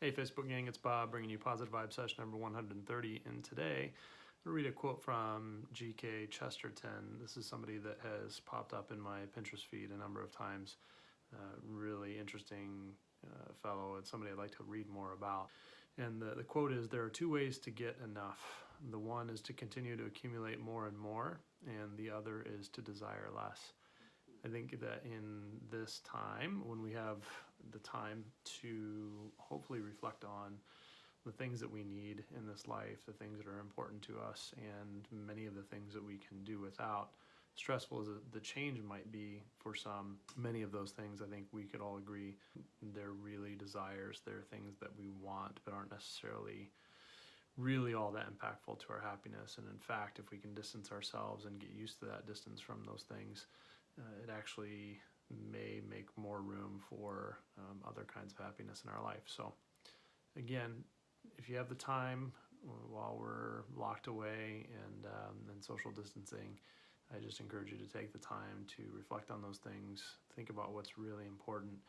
Hey Facebook gang, it's Bob bringing you Positive Vibe session number 130, and today I'm going to read a quote from G.K. Chesterton. This is somebody that has popped up in my Pinterest feed a number of times. Really interesting fellow. It's somebody I'd like to read more about. And the quote is, "There are two ways to get enough. The one is to continue to accumulate more and more, and the other is to desire less." I think that in this time, when we have the time to hopefully reflect on the things that we need in this life, the things that are important to us, and many of the things that we can do without, stressful as the change might be for some, many of those things, I think we could all agree, they're really desires, they're things that we want, but aren't necessarily really all that impactful to our happiness. And in fact, if we can distance ourselves and get used to that distance from those things, it actually may make more room for other kinds of happiness in our life. So again, if you have the time while we're locked away and social distancing, I just encourage you to take the time to reflect on those things, think about what's really important,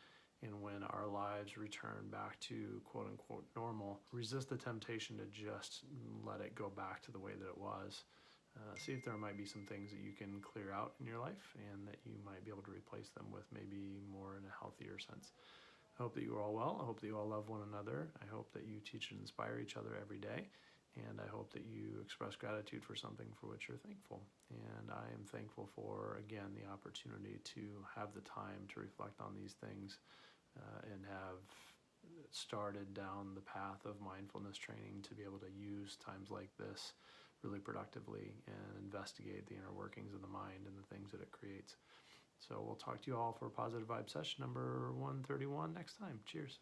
and when our lives return back to quote unquote normal, resist the temptation to just let it go back to the way that it was. See if there might be some things that you can clear out in your life and that you might be able to replace them with maybe more in a healthier sense. I hope that you are all well. I hope that you all love one another. I hope that you teach and inspire each other every day. And I hope that you express gratitude for something for which you're thankful. And I am thankful for, again, the opportunity to have the time to reflect on these things and have started down the path of mindfulness training to be able to use times like this really productively and investigate the inner workings of the mind and the things that it creates. So we'll talk to you all for Positive Vibe session number 131 next time. Cheers.